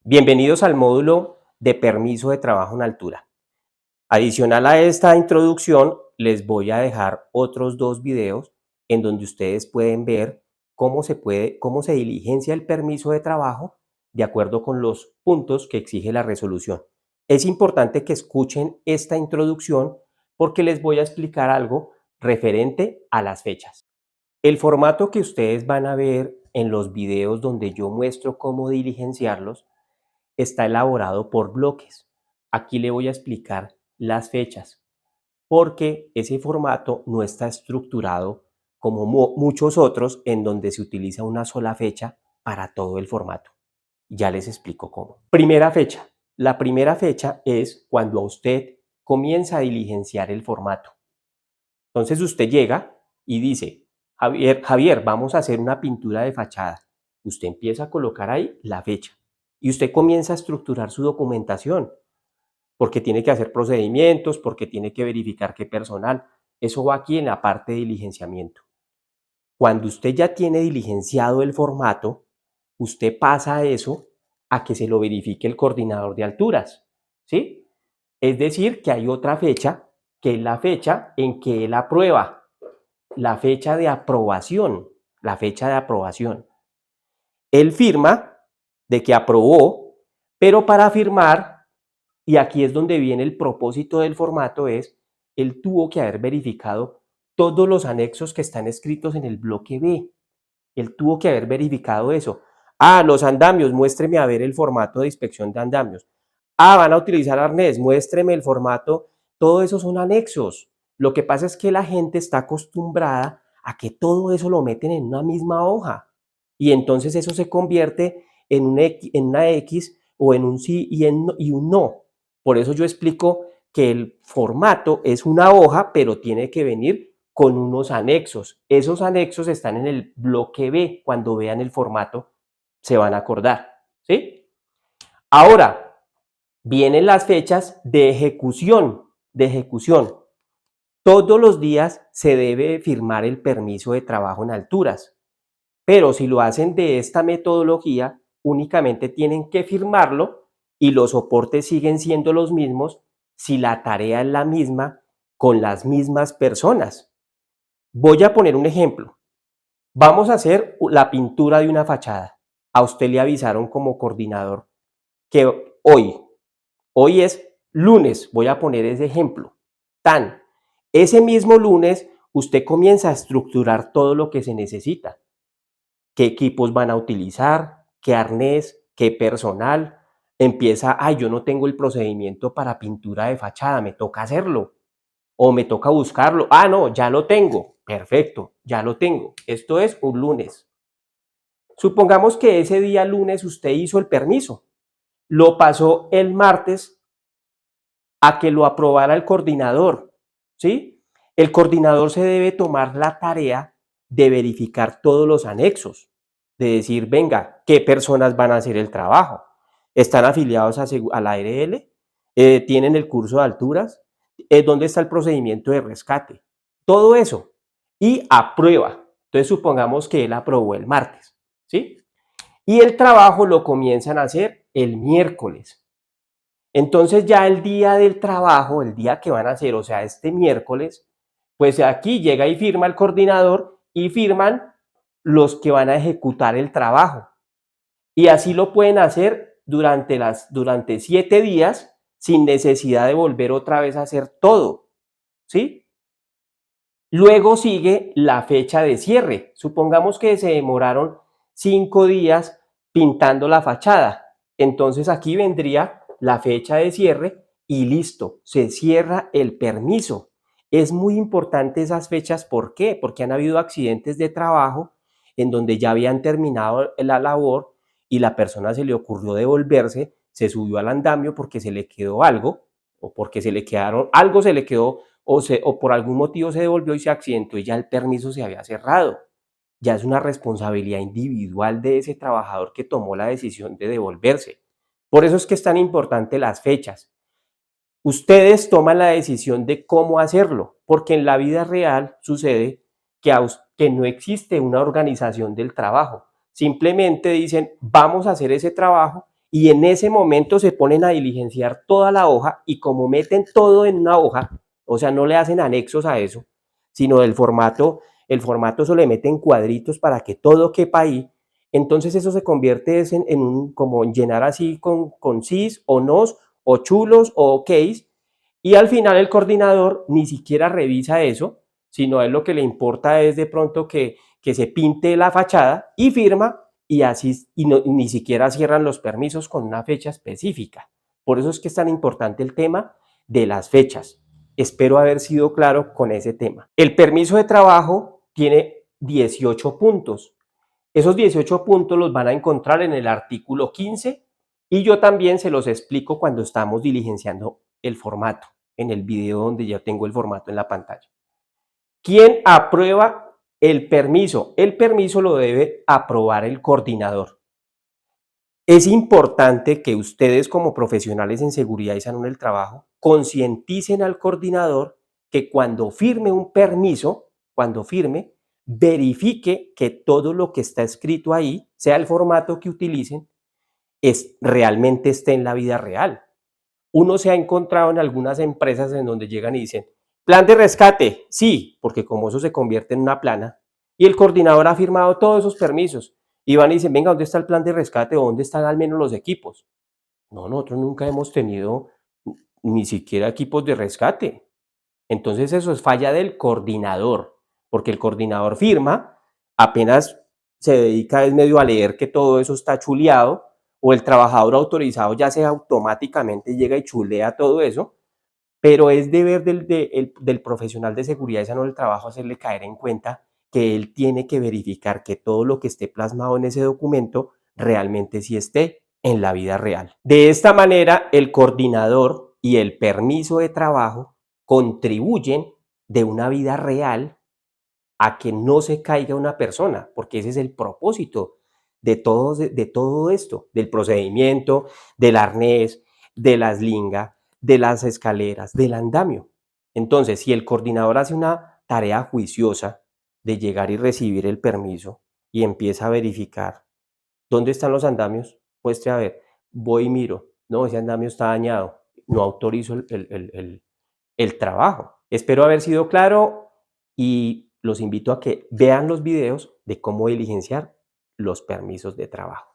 Bienvenidos al módulo de permiso de trabajo en altura. Adicional a esta introducción, les voy a dejar otros dos videos en donde ustedes pueden ver cómo se diligencia el permiso de trabajo de acuerdo con los puntos que exige la resolución. Es importante que escuchen esta introducción porque les voy a explicar algo referente a las fechas. El formato que ustedes van a ver en los videos donde yo muestro cómo diligenciarlos está elaborado por bloques. Aquí le voy a explicar las fechas, porque ese formato no está estructurado como muchos otros en donde se utiliza una sola fecha para todo el formato. Ya les explico cómo. Primera fecha. La primera fecha es cuando a usted comienza a diligenciar el formato. Entonces usted llega y dice, Javier, vamos a hacer una pintura de fachada. Usted empieza a colocar ahí la fecha y usted comienza a estructurar su documentación, porque tiene que hacer procedimientos, porque tiene que verificar qué personal. Eso va aquí en la parte de diligenciamiento. Cuando usted ya tiene diligenciado el formato, usted pasa eso a que se lo verifique el coordinador de alturas, ¿sí? Es decir, que hay otra fecha, que es la fecha en que él aprueba, la fecha de aprobación, la fecha de aprobación. Él firma de que aprobó, pero para firmar, y aquí es donde viene el propósito del formato, es, él tuvo que haber verificado todos los anexos que están escritos en el bloque B. Él tuvo que haber verificado eso. Ah, los andamios, muéstreme a ver el formato de inspección de andamios. Ah, van a utilizar arnés, muéstreme el formato. Todo eso son anexos. Lo que pasa es que la gente está acostumbrada a que todo eso lo meten en una misma hoja. Y entonces eso se convierte en una X o en un sí y un no. Por eso yo explico que el formato es una hoja, pero tiene que venir con unos anexos. Esos anexos están en el bloque B. Cuando vean el formato, se van a acordar, ¿sí? Ahora, vienen las fechas de ejecución. Todos los días se debe firmar el permiso de trabajo en alturas, pero si lo hacen de esta metodología, únicamente tienen que firmarlo y los soportes siguen siendo los mismos si la tarea es la misma con las mismas personas. Voy a poner un ejemplo. Vamos a hacer la pintura de una fachada. A usted le avisaron como coordinador que hoy es lunes, voy a poner ese ejemplo. Ese mismo lunes usted comienza a estructurar todo lo que se necesita. ¿Qué equipos van a utilizar? ¿Qué arnés? ¿Qué personal? Empieza, yo no tengo el procedimiento para pintura de fachada, me toca hacerlo. O me toca buscarlo. No, ya lo tengo. Perfecto, ya lo tengo. Esto es un lunes. Supongamos que ese día lunes usted hizo el permiso. Lo pasó el martes a que lo aprobara el coordinador, ¿sí? El coordinador se debe tomar la tarea de verificar todos los anexos, de decir, venga, ¿qué personas van a hacer el trabajo? ¿Están afiliados a la ARL? ¿Tienen el curso de alturas? ¿Dónde está el procedimiento de rescate? Todo eso. Y aprueba. Entonces, supongamos que él aprobó el martes, ¿sí? Y el trabajo lo comienzan a hacer el miércoles. Entonces ya el día del trabajo, el día que van a hacer, o sea, este miércoles, pues aquí llega y firma el coordinador y firman los que van a ejecutar el trabajo. Y así lo pueden hacer durante 7 días sin necesidad de volver otra vez a hacer todo, ¿sí? Luego sigue la fecha de cierre. Supongamos que se demoraron 5 días pintando la fachada. Entonces aquí vendría la fecha de cierre y listo, se cierra el permiso. Es muy importante esas fechas, ¿por qué? Porque han habido accidentes de trabajo en donde ya habían terminado la labor y la persona se le ocurrió devolverse, se subió al andamio porque se le quedó algo o porque algo se le quedó o por algún motivo se devolvió y se accidentó y ya el permiso se había cerrado. Ya es una responsabilidad individual de ese trabajador que tomó la decisión de devolverse. Por eso es que es tan importante las fechas. Ustedes toman la decisión de cómo hacerlo, porque en la vida real sucede que no existe una organización del trabajo. Simplemente dicen, vamos a hacer ese trabajo y en ese momento se ponen a diligenciar toda la hoja y como meten todo en una hoja, o sea, no le hacen anexos a eso, sino el formato se le mete en cuadritos para que todo quepa ahí. Entonces eso se convierte en un, como en llenar así con sís o nos o chulos o ok's, y al final el coordinador ni siquiera revisa eso, sino a él lo que le importa es de pronto que se pinte la fachada y firma, y así y ni siquiera cierran los permisos con una fecha específica. Por eso es que es tan importante el tema de las fechas. Espero haber sido claro con ese tema. El permiso de trabajo tiene 18 puntos. Esos 18 puntos los van a encontrar en el artículo 15 y yo también se los explico cuando estamos diligenciando el formato, en el video donde ya tengo el formato en la pantalla. ¿Quién aprueba el permiso? El permiso lo debe aprobar el coordinador. Es importante que ustedes como profesionales en seguridad y salud del trabajo concienticen al coordinador que cuando firme un permiso, cuando firme, verifique que todo lo que está escrito ahí, sea el formato que utilicen, realmente esté en la vida real. Uno se ha encontrado en algunas empresas en donde llegan y dicen, plan de rescate, sí, porque como eso se convierte en una plana, y el coordinador ha firmado todos esos permisos, y van y dicen, venga, ¿dónde está el plan de rescate o dónde están al menos los equipos? No, nosotros nunca hemos tenido ni siquiera equipos de rescate. Entonces eso es falla del coordinador, porque el coordinador firma, apenas se dedica es medio a leer que todo eso está chuleado, o el trabajador autorizado ya sea automáticamente llega y chulea todo eso, pero es deber del profesional de seguridad y salud del trabajo hacerle caer en cuenta que él tiene que verificar que todo lo que esté plasmado en ese documento realmente sí esté en la vida real. De esta manera, el coordinador y el permiso de trabajo contribuyen de una vida real a que no se caiga una persona, porque ese es el propósito de todo esto, del procedimiento, del arnés, de la eslinga, de las escaleras, del andamio. Entonces, si el coordinador hace una tarea juiciosa de llegar y recibir el permiso y empieza a verificar dónde están los andamios, muestre a ver, voy y miro, no, ese andamio está dañado, no autorizo el trabajo. Espero haber sido claro y los invito a que vean los videos de cómo diligenciar los permisos de trabajo.